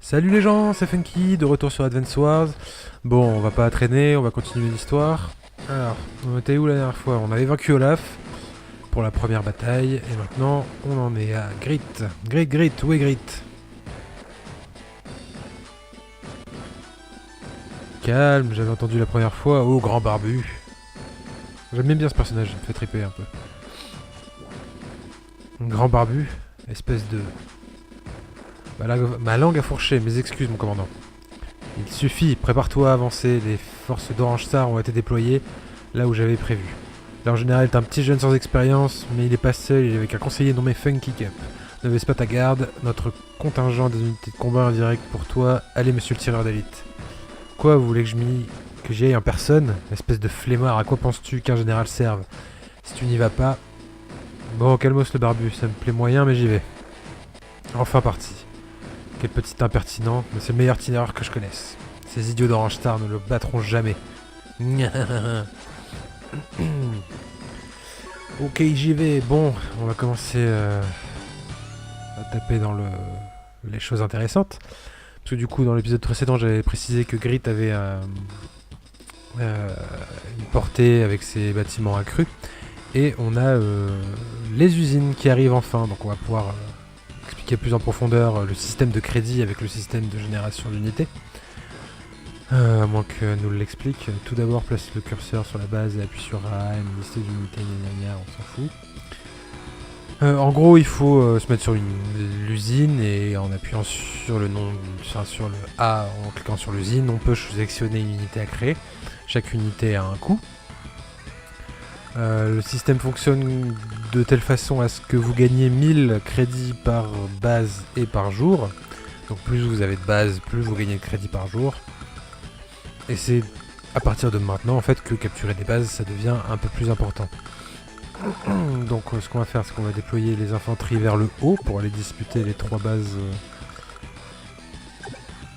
Salut les gens, c'est Funky, de retour sur Advance Wars. Bon, on va pas traîner, on va continuer l'histoire. Alors, on était où la dernière fois? On avait vaincu Olaf pour la première bataille, et maintenant on en est à Grit. Grit, où est Grit? Calme, j'avais entendu la première fois, oh grand barbu. J'aime bien ce personnage, il me fait triper un peu. Grand barbu, espèce de... Ma langue a fourché, mes excuses mon commandant. Il suffit, prépare-toi à avancer, les forces d'Orange Star ont été déployées là où j'avais prévu. Leur général est un petit jeune sans expérience, mais il est pas seul, il est avec un conseiller nommé Funky Cap. Ne baisse pas ta garde, notre contingent des unités de combat indirect pour toi, allez monsieur le tireur d'élite. Quoi, vous voulez que j'y aille en personne? Espèce de flemmard, à quoi penses-tu qu'un général serve? Si tu n'y vas pas... Bon, calmos le barbu, ça me plaît moyen, mais j'y vais. Enfin parti. Quel petit impertinent, mais c'est le meilleur tireur que je connaisse. Ces idiots d'Orange Star ne le battront jamais. Ok, j'y vais. Bon, on va commencer à taper dans les choses intéressantes. Parce que du coup, dans l'épisode précédent, j'avais précisé que Grit avait une portée avec ses bâtiments accrus. Et on a les usines qui arrivent enfin. Donc on va pouvoir expliquer plus en profondeur le système de crédit avec le système de génération d'unités. À moins que nous l'explique. Tout d'abord, place le curseur sur la base et appuie sur A, une liste d'unités, on s'en fout. En gros, il faut se mettre sur l'usine et en appuyant sur le nom, sur le A, en cliquant sur l'usine, on peut sélectionner une unité à créer. Chaque unité a un coût. Le système fonctionne de telle façon à ce que vous gagnez 1000 crédits par base et par jour. Donc plus vous avez de base, plus vous gagnez de crédits par jour. Et c'est à partir de maintenant en fait que capturer des bases ça devient un peu plus important. Donc ce qu'on va faire c'est qu'on va déployer les infanteries vers le haut pour aller disputer les 3 bases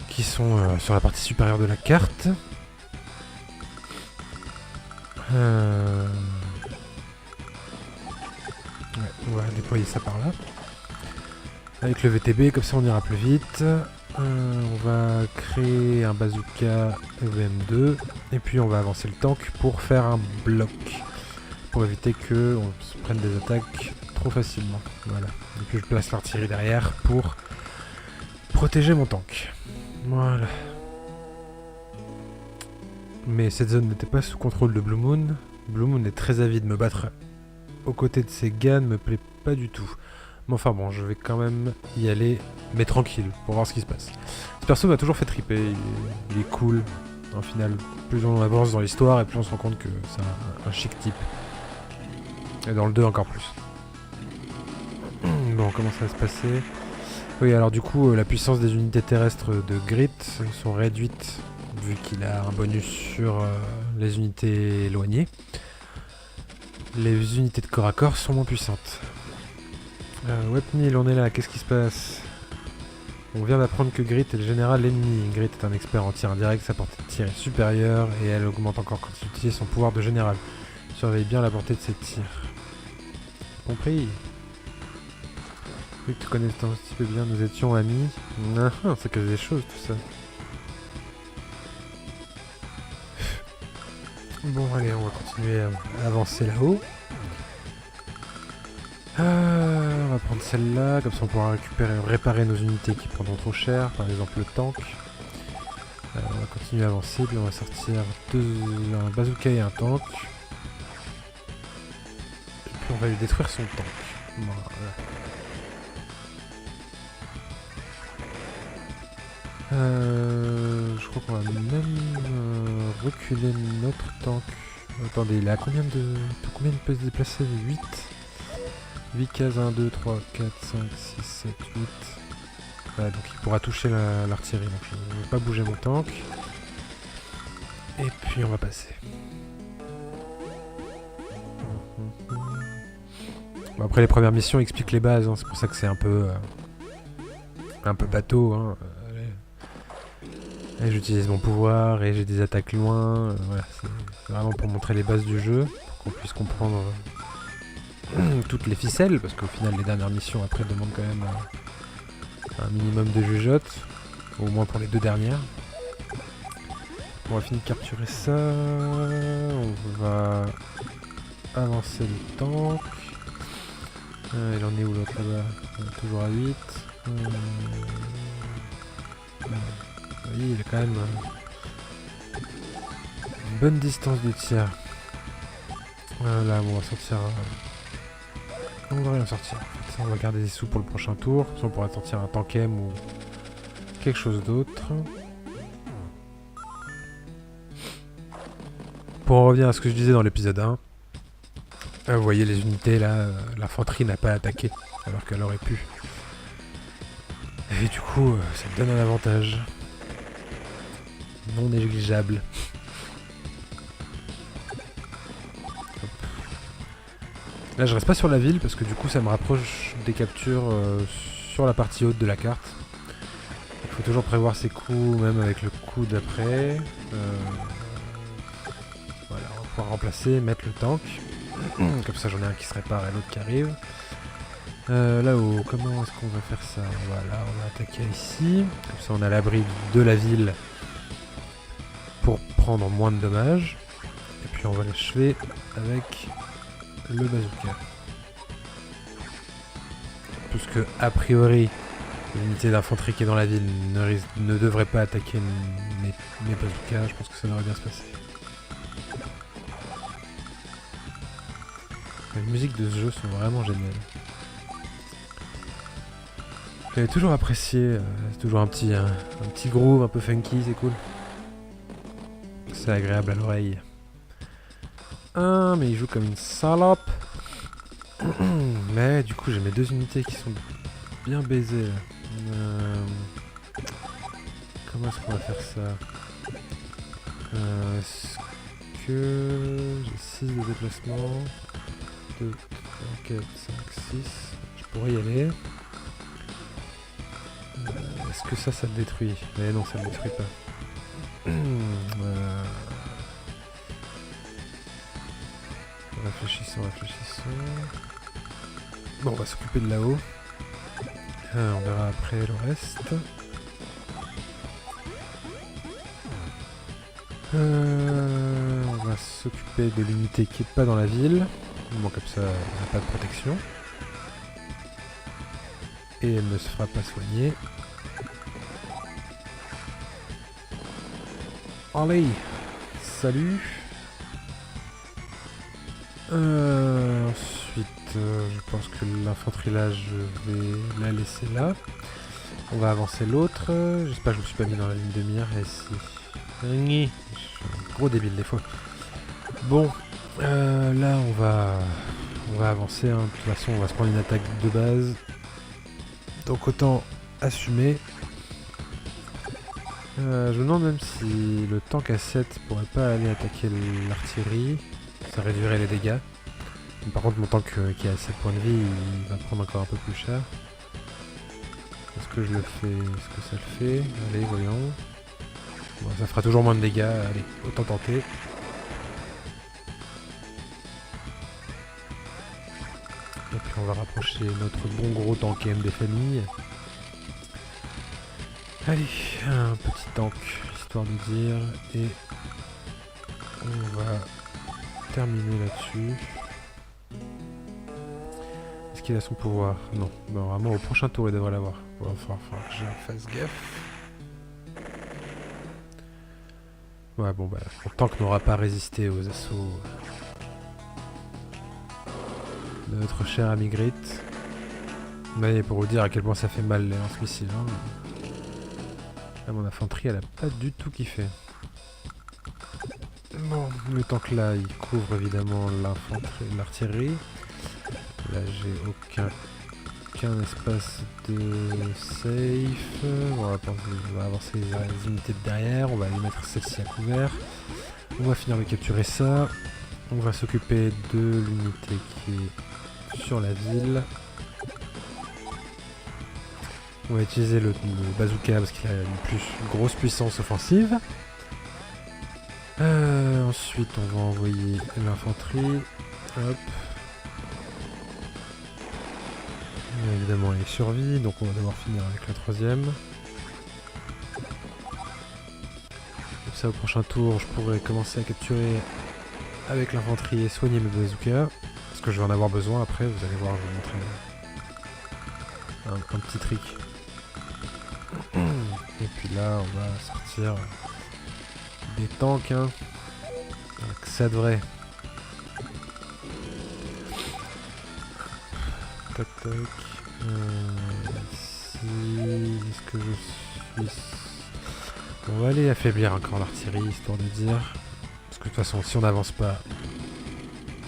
qui sont sur la partie supérieure de la carte. Ouais, on va déployer ça par là. Avec le VTB, comme ça on ira plus vite. On va créer un bazooka EVM2 et puis on va avancer le tank pour faire un bloc pour éviter que on se prenne des attaques trop facilement. Voilà. Et puis je place l'artillerie derrière pour protéger mon tank. Voilà. Mais cette zone n'était pas sous contrôle de Blue Moon. Blue Moon est très avide, me battre aux côtés de ces gars ne me plaît pas du tout. Mais enfin bon, je vais quand même y aller, mais tranquille, pour voir ce qui se passe. Ce perso m'a toujours fait triper, il est cool. En final, plus on avance dans l'histoire et plus on se rend compte que c'est un chic type. Et dans le 2 encore plus. Bon, comment ça va se passer? Oui, alors du coup, la puissance des unités terrestres de Grit sont réduites, vu qu'il a un bonus sur les unités éloignées. Les unités de corps à corps sont moins puissantes. Wepnil, on est là, qu'est-ce qui se passe? On vient d'apprendre que Grit est le général ennemi. Grit est un expert en tir indirect, sa portée de tir est supérieure et elle augmente encore quand il utilise son pouvoir de général. Surveille bien la portée de ses tirs. Compris? Oui, tu connais un petit peu bien, nous étions amis. C'est que des choses tout ça. Bon, allez, on va continuer à avancer là-haut. On va prendre celle-là, comme ça on pourra réparer nos unités qui prendront trop cher, par exemple le tank. On va continuer à avancer, puis on va sortir un bazooka et un tank. Et puis on va lui détruire son tank. Voilà. Je crois qu'on va même reculer notre tank. Attendez, il a combien il peut se déplacer? 8 cases, 1, 2, 3, 4, 5, 6, 7, 8. Voilà, donc il pourra toucher l'artillerie. Donc je ne vais pas bouger mon tank. Et puis on va passer. Bon, après les premières missions expliquent les bases, hein, c'est pour ça que c'est un peu bateau. Hein. J'utilise mon pouvoir et j'ai des attaques loin. Voilà, c'est vraiment pour montrer les bases du jeu, pour qu'on puisse comprendre toutes les ficelles, parce qu'au final les dernières missions après demandent quand même un minimum de jugeote. Au moins pour les 2 dernières. On va finir de capturer ça. On va avancer le tank. Il en est où l'autre là-bas? Toujours à 8. Oui, il a quand même une bonne distance de tir. Là, on va sortir. On va rien sortir. On va garder des sous pour le prochain tour. Sinon, on pourra sortir un tankem ou quelque chose d'autre. Pour en revenir à ce que je disais dans l'épisode 1, vous voyez les unités là, l'infanterie n'a pas attaqué alors qu'elle aurait pu. Et du coup, ça te donne un avantage non négligeable. Hop. Là, je reste pas sur la ville parce que du coup, ça me rapproche des captures sur la partie haute de la carte. Il faut toujours prévoir ses coups, même avec le coup d'après. Voilà, on va pouvoir remplacer, mettre le tank. Comme ça, j'en ai un qui se répare et l'autre qui arrive. Là-haut, comment est-ce qu'on va faire ça? Voilà, on va attaquer ici. Comme ça, on a l'abri de la ville pour prendre moins de dommages. Et puis, on va l'achever avec le bazooka. Puisque, a priori, l'unité d'infanterie qui est dans la ville ne devrait pas attaquer mes bazookas. Je pense que ça devrait bien se passer. Les musiques de ce jeu sont vraiment géniales. J'ai toujours apprécié, c'est toujours un petit groove un peu funky, c'est cool. C'est agréable à l'oreille. Ah, mais il joue comme une salope. Mais du coup, j'ai mes 2 unités qui sont bien baisées. Comment est-ce qu'on va faire ça? Est-ce que j'ai 6 de déplacement? 2, 3, 4, 5, 6. Je pourrais y aller. Est-ce que ça le détruit? Mais non, ça le détruit pas. Réfléchissons. Bon, on va s'occuper de là-haut. On verra après le reste. On va s'occuper de l'unité qui est pas dans la ville. Bon, comme ça, on n'a pas de protection. Et elle ne se fera pas soigner. Allez, salut. Ensuite, je pense que l'infanterie là, je vais la laisser là. On va avancer l'autre. J'espère que je me suis pas mis dans la ligne de mire. Et si. Je suis un gros débile des fois. Bon, là on va avancer. Hein. De toute façon, on va se prendre une attaque de base. Donc autant assumer. Je me demande même si le tank à 7 pourrait pas aller attaquer l'artillerie. Ça réduirait les dégâts. Mais par contre, mon tank qui a 7 points de vie, il va prendre encore un peu plus cher. Est-ce que je le fais? Est-ce que ça le fait? Allez, voyons. Bon, ça fera toujours moins de dégâts. Allez, autant tenter. Et puis on va rapprocher notre bon gros tank M des familles. Allez, un petit tank, histoire de dire. Et on va terminer là-dessus. Est-ce qu'il a son pouvoir? Non. Bon, vraiment, au prochain tour, il devrait l'avoir. Il va falloir que je fasse gaffe. Ouais, bon, bah, le tank n'aura pas résisté aux assauts de notre cher ami Grit. Mais pour vous dire à quel point ça fait mal les lance-missiles. Hein. Là, mon infanterie, elle a pas du tout kiffé. Bon, le tank là, il couvre évidemment l'artillerie. Là, j'ai aucun espace de safe. On va avancer les unités de derrière. On va aller mettre celle-ci à couvert. On va finir de capturer ça. On va s'occuper de l'unité qui est sur la ville. On va utiliser le bazooka parce qu'il a une grosse puissance offensive. Ensuite, on va envoyer l'infanterie. Hop. Évidemment, il survit, donc on va devoir finir avec la 3e. ça au prochain tour, je pourrai commencer à capturer avec l'infanterie et soigner mes bazookas. Parce que je vais en avoir besoin après, vous allez voir, je vais vous montrer un petit trick. Et puis là, on va sortir des tanks, hein. Donc ça devrait. Tac tac. Ici, est-ce que je suis... On va aller affaiblir encore l'artillerie, histoire de dire. Parce que de toute façon, si on n'avance pas,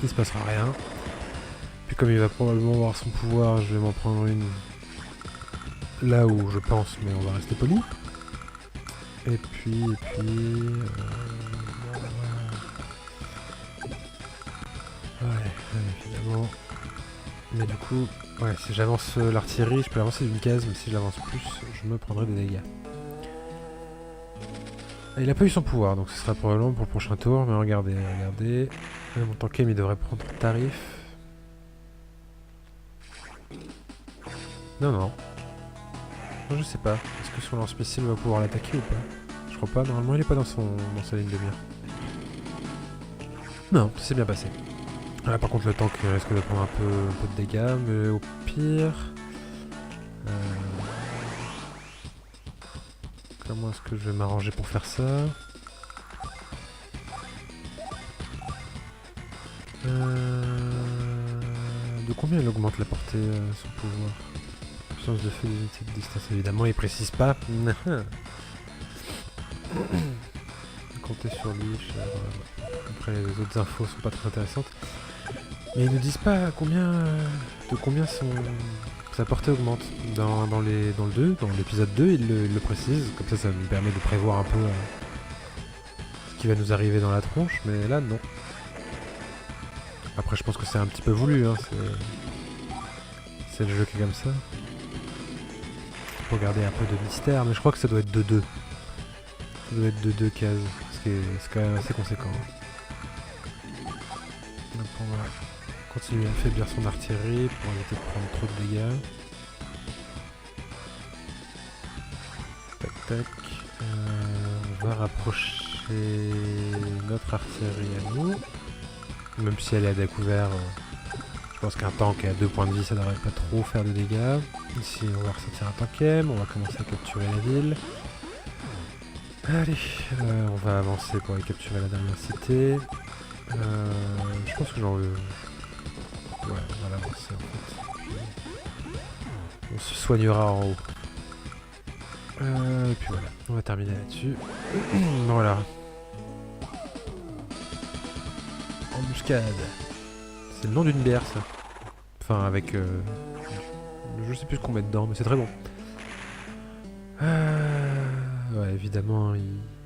il se passera rien. Puis comme il va probablement avoir son pouvoir, je vais m'en prendre une là où je pense, mais on va rester poli. Et puis... Ouais, évidemment. Mais du coup, ouais, si j'avance l'artillerie, je peux avancer d'une case, mais si je l'avance plus, je me prendrai des dégâts. Et il a pas eu son pouvoir, donc ce sera probablement pour le prochain tour, mais regardez. Mon tankem, il devrait prendre tarif. Non, je sais pas. Est-ce que son lance-missile va pouvoir l'attaquer ou pas? Je crois pas, normalement il est pas dans sa ligne de mire. Non, c'est bien passé. Là, par contre le tank risque de prendre un peu de dégâts, mais au pire... Comment est-ce que je vais m'arranger pour faire ça? De combien il augmente la portée, son pouvoir? Puissance de feu des unités de distance, évidemment, il précise pas. Compter sur lui, après les autres infos sont pas très intéressantes. Mais ils ne disent pas de combien sa portée augmente. Dans le 2, dans l'épisode 2, il le précise, comme ça nous permet de prévoir un peu ce qui va nous arriver dans la tronche, mais là non. Après je pense que c'est un petit peu voulu, hein, c'est le jeu qui est comme ça. Pour garder un peu de mystère, mais je crois que ça doit être de 2. Ça doit être de 2 cases, ce qui est quand même assez conséquent. Donc on va continuer à affaiblir son artillerie pour éviter de prendre trop de dégâts. Tac tac. On va rapprocher notre artillerie à nous. Même si elle est à découvert, je pense qu'un tank à 2 points de vie ça devrait pas trop faire de dégâts. Ici on va ressortir un tankem, on va commencer à capturer la ville. Allez, on va avancer pour aller capturer la dernière cité. Je pense que j'en veux... Ouais, on va l'avancer en fait. On se soignera en haut. Et puis voilà, on va terminer là-dessus. Voilà. Embuscade. C'est le nom d'une bière ça. Enfin avec... je sais plus ce qu'on met dedans, mais c'est très bon. Ouais, évidemment,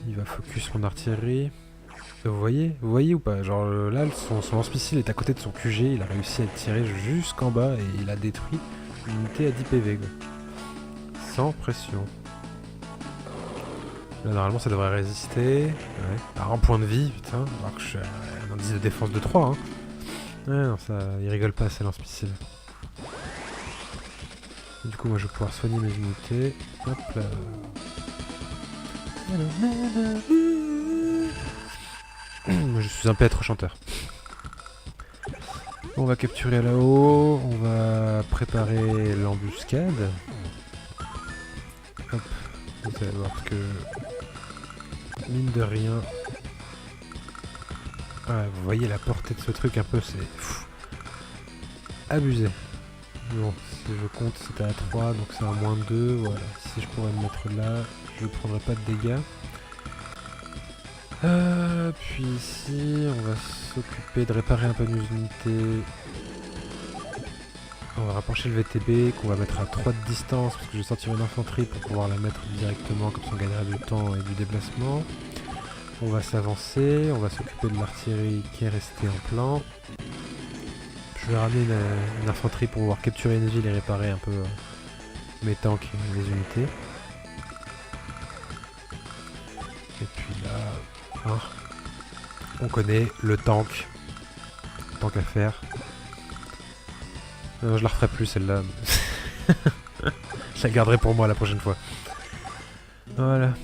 il va focus son artillerie. Vous voyez ou pas? Genre là, son lance-missile est à côté de son QG, il a réussi à tirer jusqu'en bas et il a détruit une unité à 10 PV, quoi. Sans pression. Là, normalement, ça devrait résister. Ouais. Alors, en point de vie, putain, alors que je suis à un indice de défense de 3, hein. Ouais, non, ça, il rigole pas, ces lance-missiles. Du coup, moi, je vais pouvoir soigner mes unités. Hop là. Je suis un piètre chanteur. On va capturer là-haut, on va préparer l'embuscade. Hop, vous allez voir que mine de rien. Ah, vous voyez la portée de ce truc un peu, c'est abusé. Bon, si je compte c'était à 3, donc c'est à moins 2, voilà. Si je pourrais me mettre là, je ne prendrai pas de dégâts. Puis ici, on va s'occuper de réparer un peu nos unités. On va rapprocher le VTB qu'on va mettre à 3 de distance parce que je vais sortir une infanterie pour pouvoir la mettre directement, comme ça on gagnera du temps et du déplacement. On va s'avancer, on va s'occuper de l'artillerie qui est restée en plan. Je vais ramener une infanterie pour pouvoir capturer une ville et réparer un peu mes tanks et les unités. Et puis là, hein, on connaît le tank. Tant qu'à faire. Je la referai plus celle-là. Je la garderai pour moi la prochaine fois. Voilà.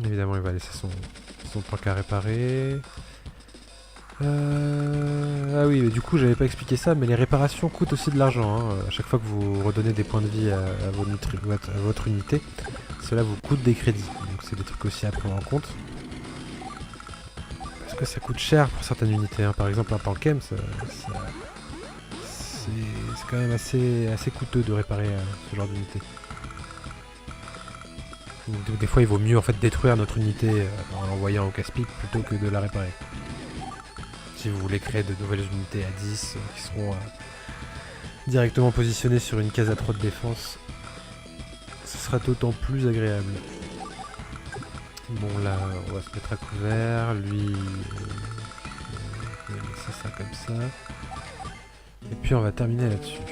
Évidemment, il va laisser son tank à réparer. Ah oui, mais du coup, j'avais pas expliqué ça, mais les réparations coûtent aussi de l'argent. Hein. À chaque fois que vous redonnez des points de vie à votre unité, cela vous coûte des crédits. Donc c'est des trucs aussi à prendre en compte. Parce que ça coûte cher pour certaines unités. Hein. Par exemple, un tankem, c'est quand même assez coûteux de réparer ce genre d'unité. Donc, des fois, il vaut mieux en fait détruire notre unité en l'envoyant au casse-pipe plutôt que de la réparer. Si vous voulez créer de nouvelles unités à 10 qui seront directement positionnées sur une case à 3 de défense, ce sera d'autant plus agréable. Bon là, on va se mettre à couvert, lui, on va laisser ça comme ça. Et puis on va terminer là-dessus.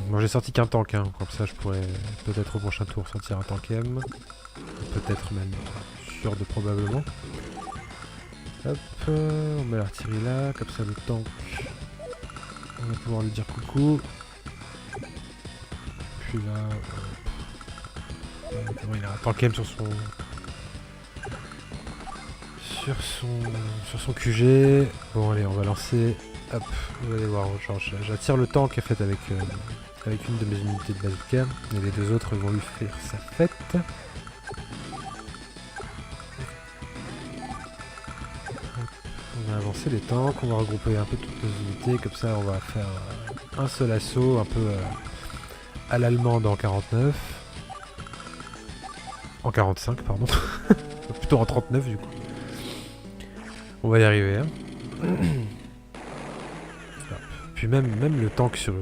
Bon, j'ai sorti qu'un tank, hein, comme ça je pourrais peut-être au prochain tour sortir un tankem. Peut-être même, sûr de probablement. Hop, on met l'artillerie là, comme ça le tank, on va pouvoir lui dire coucou. Puis là, il a un tankem sur son QG. Bon allez, on va lancer. Hop, vous allez voir, j'attire le tank en fait avec une de mes unités de bazooka, et les deux autres vont lui faire sa fête. On va avancer les tanks, on va regrouper un peu toutes nos unités, comme ça on va faire un seul assaut, un peu à l'allemande en 49. En 45, pardon. Plutôt en 39 du coup. On va y arriver. Hein. Puis même le tank sur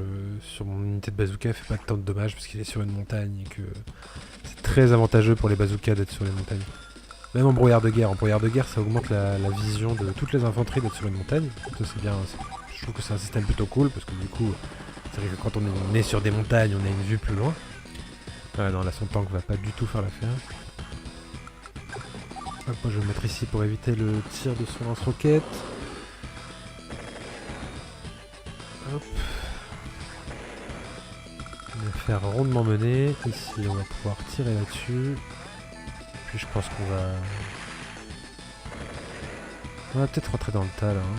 mon unité de bazooka fait pas tant de dommages parce qu'il est sur une montagne et que c'est très avantageux pour les bazookas d'être sur les montagnes. Même en brouillard de guerre. En brouillard de guerre, ça augmente la vision de toutes les infanteries d'être sur une montagne. Ça c'est bien. Je trouve que c'est un système plutôt cool parce que du coup, c'est vrai que quand on est sur des montagnes, on a une vue plus loin. Ah non, là son tank va pas du tout faire l'affaire. Hop, moi je vais me mettre ici pour éviter le tir de son lance-roquette. Hop. On va faire rondement mener. Ici on va pouvoir tirer là-dessus. Puis je pense qu'on va... On va peut-être rentrer dans le tas là. Hein.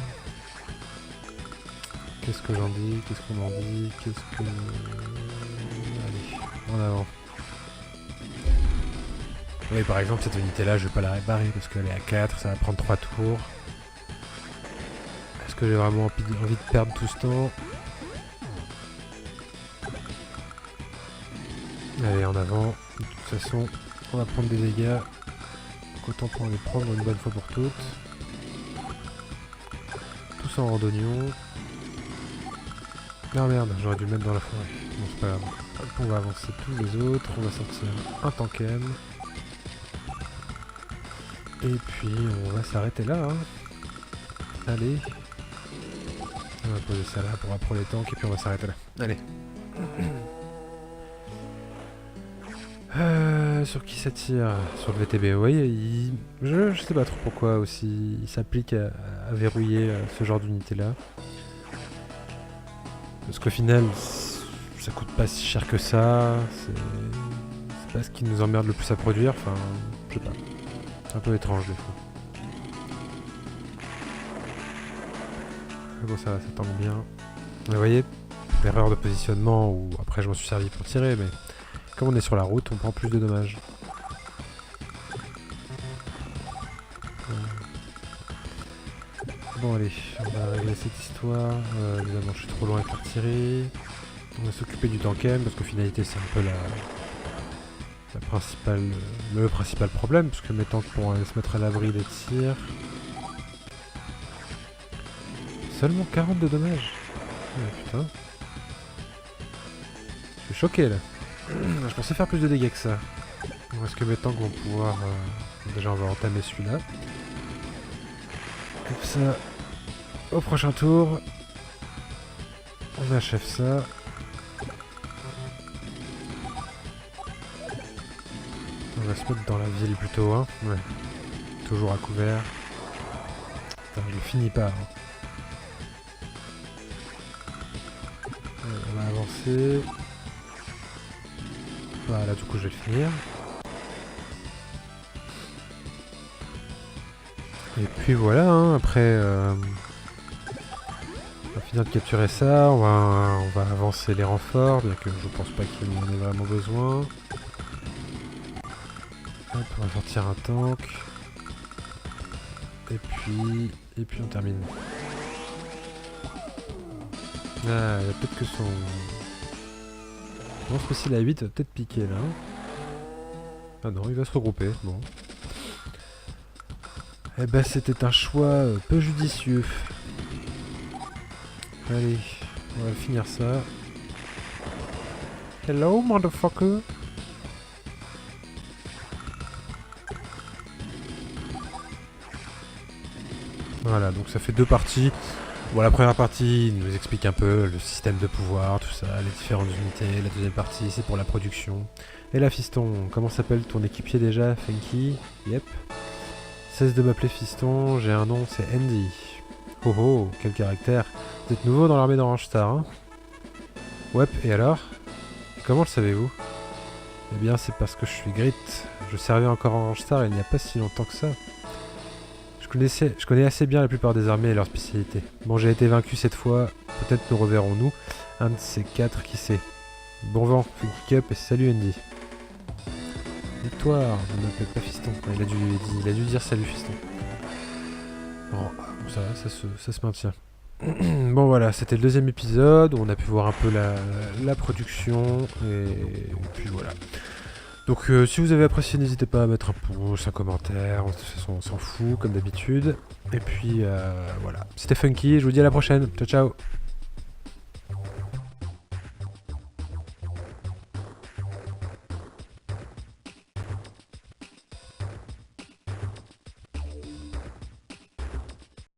Qu'est-ce que j'en dis? Qu'est-ce qu'on en dit? Qu'est-ce que... Allez, en avant. Oui, par exemple, cette unité-là, je vais pas la réparer parce qu'elle est à 4, ça va prendre 3 tours. Est-ce que j'ai vraiment envie de perdre tout ce temps? Allez, en avant. De toute façon, on va prendre des dégâts. Donc autant pour les prendre une bonne fois pour toutes. Tous en randonnion. Ah merde, j'aurais dû le mettre dans la forêt. Bon, c'est pas grave. Hop, on va avancer tous les autres. On va sortir un tankem. Et puis on va s'arrêter là. Hein. Allez. On va poser ça là pour les tanks et puis on va s'arrêter là. Allez. Sur qui ça tire? Sur le VTB, oui. Je sais pas trop pourquoi aussi il s'applique à verrouiller ce genre d'unité là. Parce qu'au final, ça coûte pas si cher que ça. C'est pas ce qui nous emmerde le plus à produire. Enfin, je sais pas. C'est un peu étrange des fois. Mais bon, ça tangue bien. Vous voyez, l'erreur de positionnement, ou après je m'en suis servi pour tirer, mais comme on est sur la route, on prend plus de dommages. Bon allez, on va régler cette histoire. Évidemment, je suis trop loin avec l'artillerie. On va s'occuper du tankem, parce qu'au finalité, c'est un peu le principal problème, parce que mes tanks pourront aller se mettre à l'abri des tirs. Seulement 40 de dommages. Oh, putain. Je suis choqué là. Je pensais faire plus de dégâts que ça. Est-ce que mes tanks vont pouvoir... Déjà on va entamer celui-là. Comme ça, au prochain tour, on achève ça. On va se mettre dans la ville plutôt, hein. Ouais. Toujours à couvert. Putain, je le finis pas. Hein. On va avancer. Voilà, du coup je vais le finir. Et puis voilà, hein, après, on va finir de capturer ça, on va avancer les renforts, bien que je pense pas qu'il y en ait vraiment besoin. Hop, on va sortir un tank. Et puis on termine. Ah, il y a peut-être que son... Je pense que si la 8 va peut-être piquer là. Ah non, il va se regrouper, bon. Eh ben c'était un choix peu judicieux. Allez, on va finir ça. Hello, motherfucker. Voilà, donc ça fait 2 parties. Bon, la première partie il nous explique un peu le système de pouvoir, tout ça, les différentes unités. La deuxième partie, c'est pour la production. Et là, fiston, comment s'appelle ton équipier déjà? Funky? Yep. Cesse de m'appeler fiston, j'ai un nom, c'est Andy. Oh oh, quel caractère. Vous êtes nouveau dans l'armée d'Orange Star, hein? Ouais, et alors? Comment le savez-vous? Eh bien, c'est parce que je suis Grit. Je servais encore en Orange Star il n'y a pas si longtemps que ça. Je connais assez bien la plupart des armées et leurs spécialités. Bon, j'ai été vaincu cette fois, peut-être nous reverrons-nous. Un de ces 4, qui sait. Bon vent, Funky Cup et salut Andy. Victoire, ne m'appelle pas fiston. Il a dû dire salut fiston. Bon, ça va, ça se maintient. Bon voilà, c'était le deuxième épisode où on a pu voir un peu la production et puis voilà. Donc si vous avez apprécié, n'hésitez pas à mettre un pouce, un commentaire, de toute façon on s'en fout comme d'habitude. Et puis voilà, c'était Funky, je vous dis à la prochaine, ciao ciao.